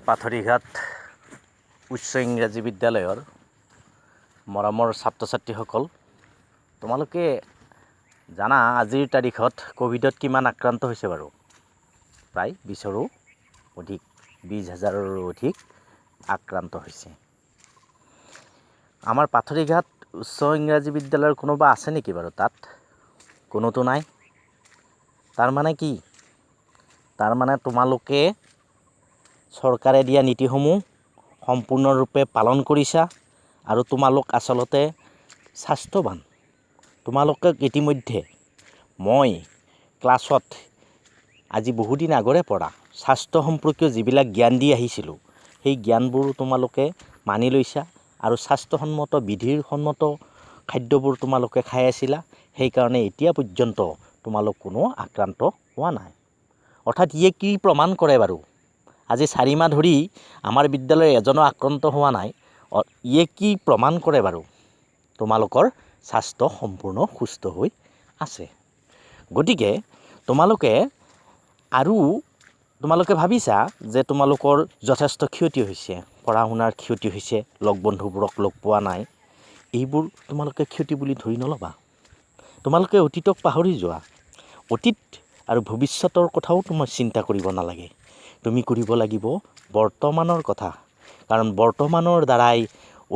পাথৰিঘাট উচ্চ ইংৰাজী বিদ্যালয়ৰ মৰমৰ ছাত্ৰ ছাত্ৰীসকল, তোমালোকে জানা আজিৰ তাৰিখত কোভিডত কিমান আক্ৰান্ত হৈছে বাৰু? প্ৰায় 20ৰো অধিক, 20,000ৰো অধিক আক্ৰান্ত হৈছে। আমাৰ পাথৰিঘাট উচ্চ ইংৰাজী বিদ্যালয়ৰ কোনোবা আছে নেকি বাৰু তাত? কোনোতো নাই। তাৰমানে কি? তাৰমানে তোমালোকে চৰকাৰে দিয়া নীতিসমূহ সম্পূৰ্ণৰূপে পালন কৰিছা আৰু তোমালোক আচলতে স্বাস্থ্যৱান। তোমালোকে ইতিমধ্যে মই ক্লাছত আজি বহুদিন আগৰে পৰা স্বাস্থ্য সম্পৰ্কীয় যিবিলাক জ্ঞান দি আহিছিলোঁ, সেই জ্ঞানবোৰ তোমালোকে মানি লৈছা আৰু স্বাস্থ্যসন্মত বিধিৰ সন্মত খাদ্যবোৰ তোমালোকে খাই আছিলা। সেইকাৰণে এতিয়া পৰ্যন্ত তোমালোক কোনো আক্ৰান্ত হোৱা নাই। অৰ্থাৎ ইয়ে কি প্ৰমাণ কৰে বাৰু? আজি 4 মাহ ধৰি আমাৰ বিদ্যালয়ৰ এজনো আক্ৰান্ত হোৱা নাই। ইয়ে কি প্ৰমাণ কৰে বাৰু? তোমালোকৰ স্বাস্থ্য সম্পূৰ্ণ সুস্থ হৈ আছে। গতিকে তোমালোকে ভাবিছা যে তোমালোকৰ যথেষ্ট ক্ষতি হৈছে, পঢ়া শুনাৰ ক্ষতি হৈছে, লগ বন্ধুবোৰক লগ পোৱা নাই। এইবোৰ তোমালোকে ক্ষতি বুলি ধৰি নল'বা। তোমালোকে অতীতক পাহৰি যোৱা। অতীত আৰু ভৱিষ্যতৰ কথাও তুমি চিন্তা কৰিব নালাগে। তুমি কৰিব লাগিব বৰ্তমানৰ কথা, কাৰণ বৰ্তমানৰ দ্বাৰাই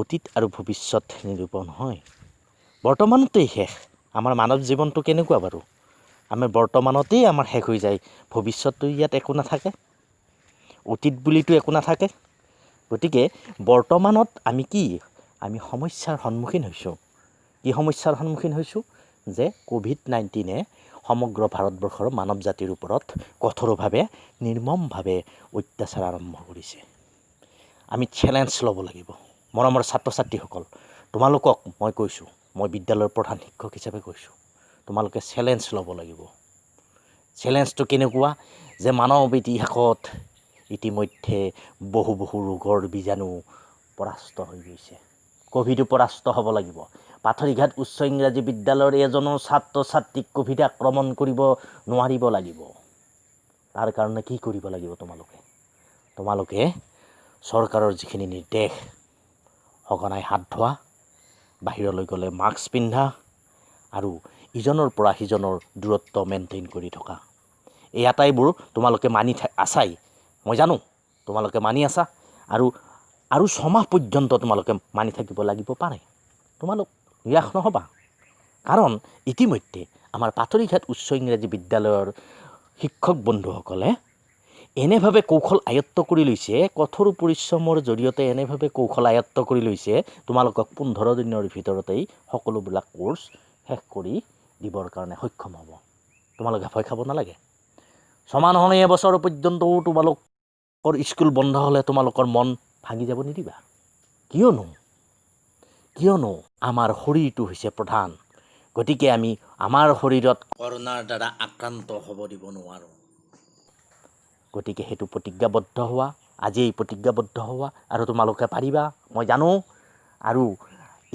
অতীত আৰু ভৱিষ্যত নিৰূপণ হয়। বৰ্তমানতেই শেষ। আমাৰ মানৱ জীৱনটো কেনেকুৱা বাৰু? আমাৰ বৰ্তমানতেই আমাৰ শেষ হৈ যায়। ভৱিষ্যতটো ইয়াত একো নাথাকে, অতীত বুলিতো একো নাথাকে। গতিকে বৰ্তমানত আমি সমস্যাৰ সন্মুখীন হৈছোঁ। কি সমস্যাৰ সন্মুখীন হৈছোঁ? যে COVID-19 সমগ্ৰ ভাৰতবৰ্ষৰ মানৱ জাতিৰ ওপৰত কঠোৰভাৱে নিৰ্মমভাৱে অত্যাচাৰ আৰম্ভ কৰিছে। আমি চেলেঞ্জ ল'ব লাগিব। মৰমৰ ছাত্ৰ ছাত্ৰীসকল, তোমালোকক মই কৈছোঁ, মই বিদ্যালয়ৰ প্ৰধান শিক্ষক হিচাপে কৈছোঁ, তোমালোকে চেলেঞ্জ ল'ব লাগিব। চেলেঞ্জটো কেনেকুৱা? যে মানৱ ইতিহাসত ইতিমধ্যে বহু ৰোগৰ বীজাণু পৰাস্ত হৈ গৈছে। কোভিডো পৰাস্ত হ'ব লাগিব। পাথৰিঘাট উচ্চ ইংৰাজী বিদ্যালয়ৰ এজনো ছাত্ৰ ছাত্ৰীক কোভিড আক্ৰমণ কৰিব নোৱাৰিব লাগিব। তাৰ কাৰণে কি কৰিব লাগিব? তোমালোকে চৰকাৰৰ যিখিনি নিৰ্দেশ, সঘনাই হাত ধোৱা, বাহিৰলৈ গ'লে মাস্ক পিন্ধা আৰু ইজনৰ পৰা সিজনৰ দূৰত্ব মেইনটেইন কৰি থকা, এই আটাইবোৰ তোমালোকে মানি আছাই। মই জানো তোমালোকে মানি আছা আৰু 6 মাহ পৰ্যন্ত তোমালোকে মানি থাকিব লাগিব পাৰে। তোমালোক নিৰাশ নহ'বা, কাৰণ ইতিমধ্যে আমাৰ পাথৰিঘাট উচ্চ ইংৰাজী বিদ্যালয়ৰ শিক্ষক বন্ধুসকলে এনেভাৱে কৌশল আয়ত্ত কৰি লৈছে, কঠোৰ পৰিশ্ৰমৰ জৰিয়তে এনেভাৱে কৌশল আয়ত্ত কৰি লৈছে, তোমালোকক 15 দিনৰ ভিতৰতেই সকলোবিলাক কোৰ্চ শেষ কৰি দিবৰ কাৰণে সক্ষম হ'ব। তোমালোকে ভয় খাব নালাগে। 6 মাহ নহয়, এবছৰ পৰ্যন্তও তোমালোকৰ স্কুল বন্ধ হ'লে তোমালোকৰ মন ভাঙি যাব নিদিবা। কিয়নো আমাৰ শৰীৰটো হৈছে প্ৰধান। গতিকে আমি আমাৰ শৰীৰত কৰোনাৰ দ্বাৰা আক্ৰান্ত হ'ব দিব নোৱাৰোঁ। গতিকে সেইটো প্ৰতিজ্ঞাবদ্ধ হোৱা, আজিয়েই প্ৰতিজ্ঞাবদ্ধ হোৱা আৰু তোমালোকে পাৰিবা, মই জানো। আৰু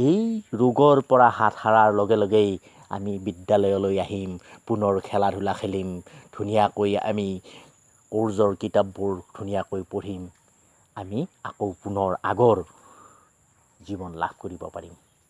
এই ৰোগৰ পৰা হাত সাৰাৰ লগে লগেই আমি বিদ্যালয়লৈ আহিম, পুনৰ খেলা ধূলা খেলিম, ধুনীয়াকৈ আমি কোৰ্চৰ কিতাপবোৰ ধুনীয়াকৈ পঢ়িম। আমি আকৌ পুনৰ আগৰ জীৱন লাভ কৰিব পাৰিম।